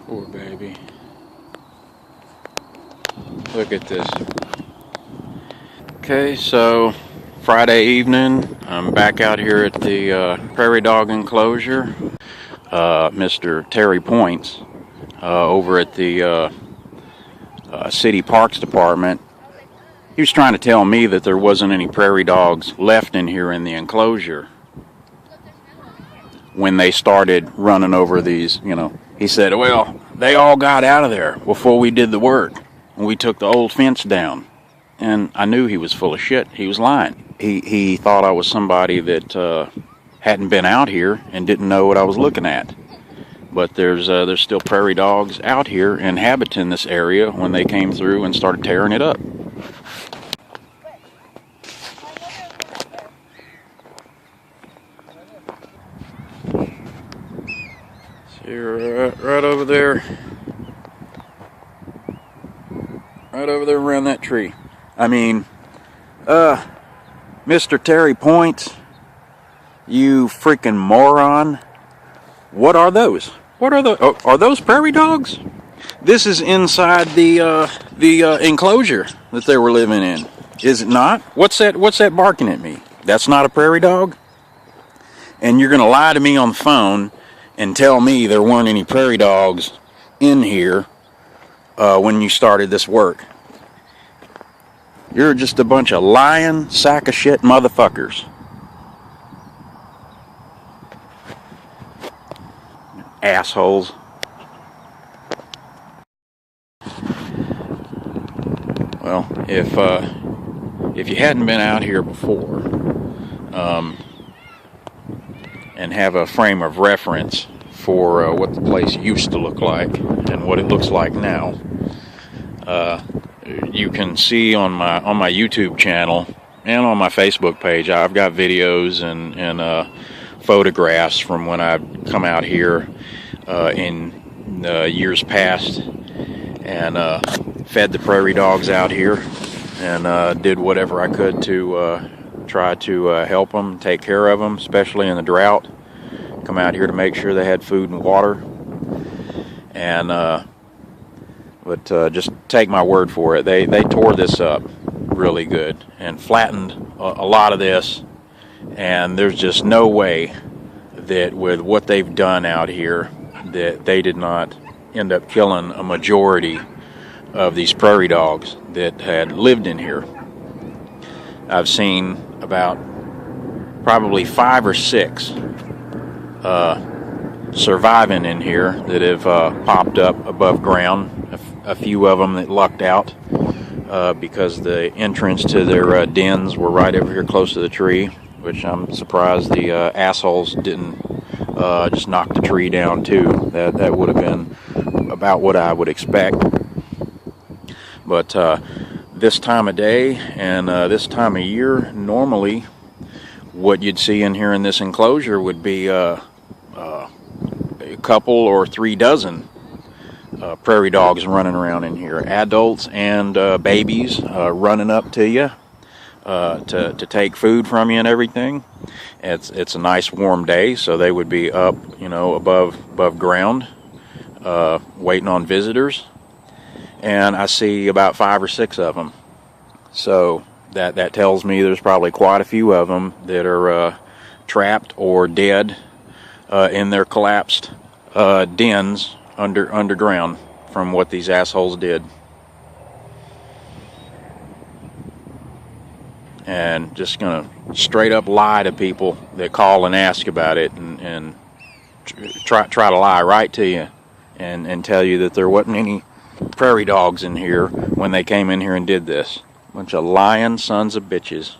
Poor baby. Look at this. Okay, so Friday evening, I'm back out here at the Prairie Dog enclosure. Mr. Terry Points over at the City Parks Department. He was trying to tell me that there wasn't any prairie dogs left in here in the enclosure when they started running over these, He said, well, they all got out of there before we did the work. We took the old fence down. And I knew he was full of shit. He was lying. He thought I was somebody that hadn't been out here and didn't know what I was looking at. But there's still prairie dogs out here inhabiting this area when they came through and started tearing it up. See, right over there. Right over there around that tree. I mean, Mr. Terry Points, you freaking moron. What are those? What are those? Oh, are those prairie dogs? This is inside the enclosure that they were living in. Is it not? What's that barking at me? That's not a prairie dog? And you're gonna lie to me on the phone and tell me there weren't any prairie dogs in here when you started this work. You're just a bunch of lying, sack of shit motherfuckers. Assholes. Well, if you hadn't been out here before, and have a frame of reference for what the place used to look like and what it looks like now, you can see on my YouTube channel and on my Facebook page, I've got videos and photographs from when I've come out here in years past and fed the prairie dogs out here and did whatever I could to try to help them, take care of them, especially in the drought. Come out here to make sure they had food and water. And but just take my word for it, they tore this up really good and flattened a lot of this. And there's just no way that with what they've done out here that they did not end up killing a majority of these prairie dogs that had lived in here. I've seen about probably 5 or 6 surviving in here that have popped up above ground. A few of them that lucked out because the entrance to their dens were right over here close to the tree, which I'm surprised the assholes didn't just knock the tree down too. That would have been about what I would expect. But this time of day and this time of year, normally what you'd see in here in this enclosure would be a couple or 3 dozen prairie dogs running around in here, adults and babies running up to you to take food from you and everything. It's a nice warm day, so they would be up, above ground, waiting on visitors. And I see about 5 or 6 of them. So that tells me there's probably quite a few of them that are trapped or dead in their collapsed dens underground from what these assholes did. And just gonna straight up lie to people that call and ask about it and try to lie right to you and tell you that there wasn't any prairie dogs in here when they came in here and did this. Bunch of lying sons of bitches.